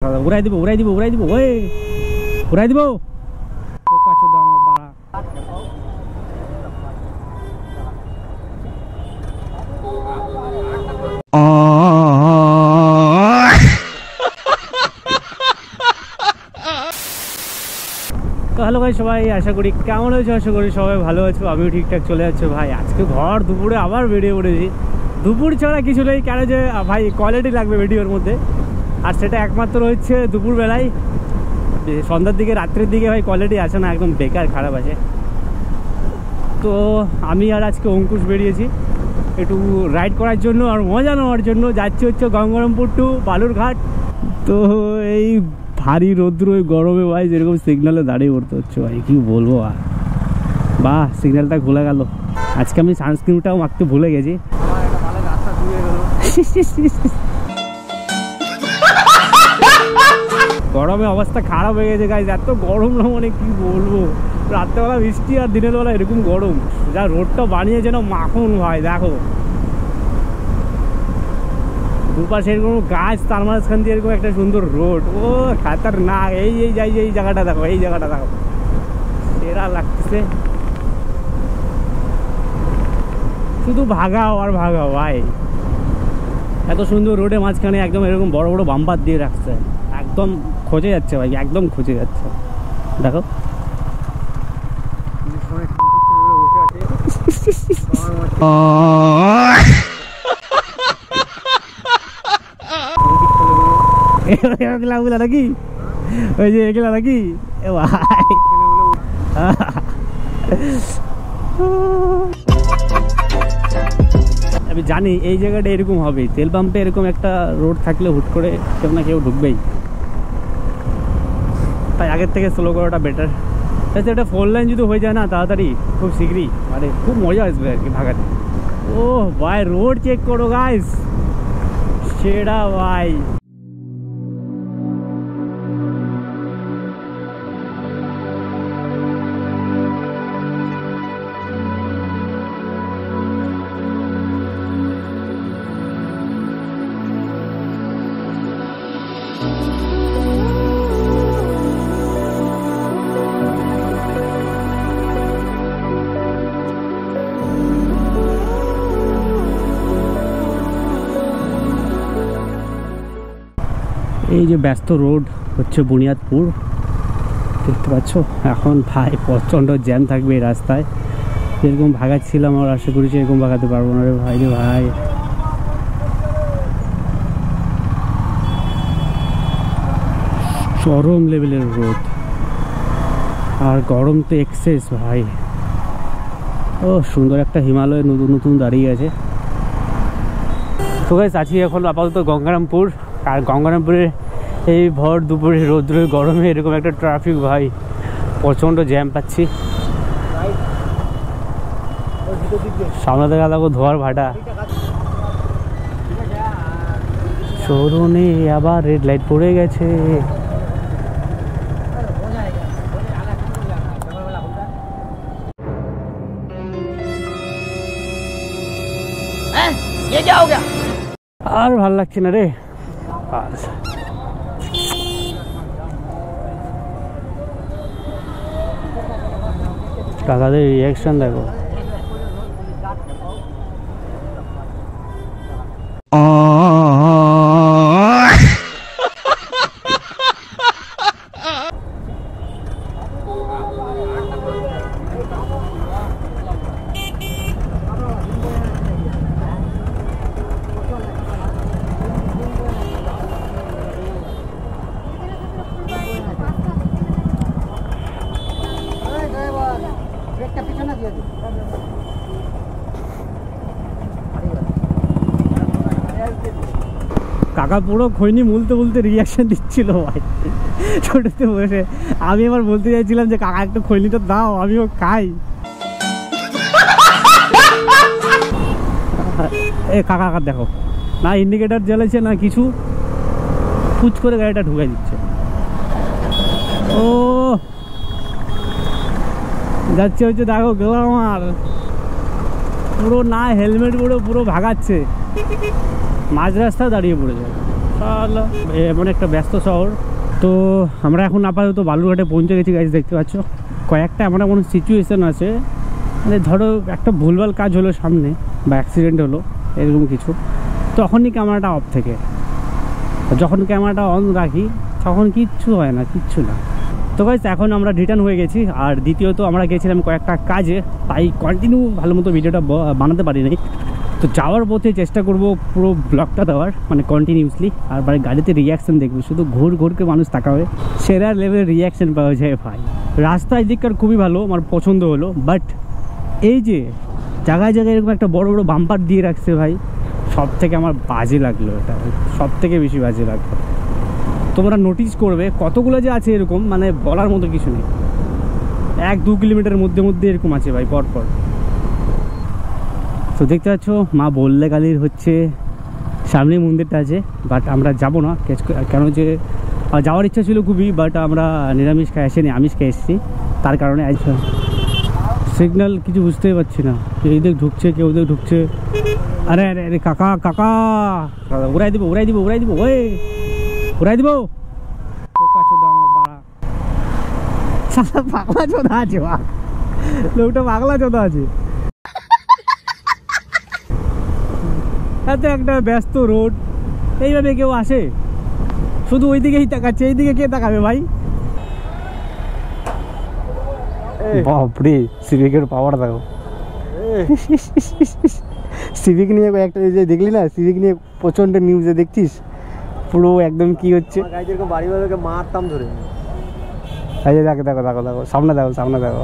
উড়াই দিব ওই উড়াই দিব পোকা চোদা আমার বাড়া। তো হ্যালো ভাই সবাই, আশা করি কেমন আছো? আশা করি সবাই ভালো আছো, আমিও ঠিকঠাক চলে যাচ্ছি ভাই। আজকে ভর দুপুরে আবার বেরিয়ে পড়েছি। দুপুর ছাড়া কিছু নেই, কেন যে ভাই কোয়ালিটি লাগবে ভিডিওর মধ্যে, আর সেটা একমাত্র হচ্ছে দুপুরবেলায়। সন্ধ্যার দিকে রাত্রের দিকে ভাই কোয়ালিটি আসে না, একদম বেকার খারাপ আছে। তো আমি আর আজকে অঙ্কুশ বেরিয়েছি একটু রাইড করার জন্য আর মজা নেওয়ার জন্য। যাচ্ছি হচ্ছে গঙ্গারামপুর টু বালুরঘাট। তো এই ভারী রৌদ্র ওই গরমে ভাই যেরকম সিগনালে দাঁড়িয়ে পড়তে হচ্ছে ভাই, কি বলবো। আর বাহ, সিগন্যালটা খুলে গেল। আজকে আমি সানস্ক্রিনটাও মাখতে ভুলে গেছি। গরমে অবস্থা খারাপ হয়ে গেছে গাইজ, এত গরম না মানে কি বলবো। রাত্রেবেলা বৃষ্টি আর দিনের বেলা এরকম গরম, যা রোডটা বানিয়েছে না মাখন ভাই। দেখো দুপাশে এরকম গাছ, তার মাঝখান দিয়ে এরকম একটা সুন্দর রোড। ও খাতারনাক। এই জায়গাটা দেখো, এই জায়গাটা দেখো, সেরা লাগতেছে। শুধু ভাগাও আর ভাগাও ভাই। এত সুন্দর রোডের মাঝখানে একদম এরকম বড় বড় বাম্পার দিয়ে রাখছে, একদম খোঁজে যাচ্ছে ভাই, একদম খোঁজে যাচ্ছে। দেখো নাকি ওই যে এগুলা নাকি ভাই। আমি জানি এই জায়গাটা এরকম হবে, তেল পাম্পে এরকম একটা রোড থাকলে হুট করে কেউ না কেউ ঢুকবেই, তাই আগের থেকে স্লো করাটা বেটার। তাই এটা 4 লাইন যদি হয়ে যায় না তাড়াতাড়ি, খুব শীঘ্রই, মানে খুব মজা আসবে আর কি ভাগাতে। ও ভাই রোড চেক করো গাইস, সেরা ভাই। এই যে ব্যস্ত রোড হচ্ছে বুনিয়াদপুর, দেখতে পাচ্ছ। এখন ভাই প্রচণ্ড জ্যাম থাকবে এই রাস্তায়। যেরকম ভাগাচ্ছিলাম আর আশা করেছি এরকম ভাগাতে পারবো না রে ভাই রে ভাই। চরম লেভেলের রোদ আর গরম তো এক্সেস ভাই। ও সুন্দর একটা হিমালয় নতুন নতুন দাঁড়িয়ে আছে। তো গাইস আছি এখন আপাতত গঙ্গারামপুর। আর গঙ্গারামপুরে এই ভর দুপুরে রোদ্রের গরমে এরকম একটা ট্রাফিক ভাই, প্রচণ্ড জ্যাম পাচ্ছি। সামনে দেখা দেখো ধোয়ার ভাটা। শোরুমে আবার রেড লাইট পড়ে গেছে। আর ভাল লাগছে না রে। কাকাদের রিয়াকশন দেখো। কাকা পুরো খৈনি মুলতে মুলতে রিয়াকশন দিচ্ছিল ভাই ছোটতে বসে। আমি আবার বলতে চাইছিলাম যে কাকা একটু খৈনিটা দাও, আমিও খাই। এ কাকা কাকা দেখো না, ইন্ডিকেটার জ্বালাচ্ছে না কিছু, ফুচ করে গাড়িটা ঢুকাই দিচ্ছে। ও যাচ্ছে হচ্ছে দেখো গেলাম আমার পুরো না হেলমেট পরে পুরো ভাগাচ্ছে, মাঝ রাস্তায় দাঁড়িয়ে পড়েছে। এমন একটা ব্যস্ত শহর। তো আমরা এখন আপাতত বালুরঘাটে পৌঁছে গেছি গাইস, দেখতে পাচ্ছ। কয়েকটা এমন এমন সিচুয়েশান আছে, মানে ধরো একটা ভুলভাল কাজ হলো সামনে বা অ্যাক্সিডেন্ট হলো এরকম কিছু, তখনই ক্যামেরাটা অফ থেকে, যখন ক্যামেরাটা অন রাখি তখন কিচ্ছু হয় না, কিচ্ছু না। তো গাইস এখন আমরা রিটার্ন হয়ে গেছি। আর দ্বিতীয়ত আমরা গেছিলাম কয়েকটা কাজে, তাই কন্টিনিউ ভালো মতো ভিডিওটা বানাতে পারিনি। তো যাওয়ার পথে চেষ্টা করব পুরো ব্লগটা দেওয়ার, মানে কন্টিনিউসলি। আর মানে গাড়িতে রিয়াকশান দেখবে, শুধু ঘুর ঘুরকে মানুষ তাকাবে, সেরা লেভেলের রিয়াকশান পাওয়া যায় ভাই। রাস্তা এদিককার খুবই ভালো, আমার পছন্দ হলো। বাট এই যে জায়গায় জায়গায় এরকম একটা বড় বড় বাম্পার দিয়ে রাখছে ভাই, সব থেকে আমার বাজে লাগলো, এটা সব থেকে বেশি বাজে লাগলো। তোমরা নোটিস করবে কতগুলো যে আছে এরকম, মানে বলার মতো কিছু নেই। 1-2 কিলোমিটারের মধ্যে মধ্যে এরকম আছে ভাই, পরপর। তো দেখতে পাচ্ছ মা বললে কালীর হচ্ছে সামনে মন্দিরটা আছে, বাট আমরা যাব না। কেন যে যাওয়ার ইচ্ছা ছিল খুবই, বাট আমরা নিরামিষ খাই আসিনি, আমিষ খেয়ে এসেছি, তার কারণে আচ্ছা সিগন্যাল কিছু বুঝতেই পারছি না। এই দিক ঢুকছে, কেউ দিক ঢুকছে। আরে আরে আরে কাকা কাকা, উড়াই দিব উড়াই দিব উড়াই দিব, ওই উড়াই দিব। পোকা চোদা আমার বাড়া, পাগলা চোদা আছে, লোকটা পাগলা চোদা আছে। এত একটা ব্যস্ত রোড, এইভাবে কেউ আসে? শুধু ওই দিকেই তাকাচ্ছে, এইদিকে কে তাকাবে ভাই? বাপরে, সিভিকের পাওয়ার দেখো। সিভিক নিয়ে একটা যে দেখলি না, সিভিক নিয়ে প্রচন্ড নিউজে দেখছিস, পুরো একদম কি হচ্ছে, বাড়িওয়ালাকে মারতাম ধরে। এই যে দেখো দেখো দেখো দেখো, সামনে দেখো সামনে দেখো।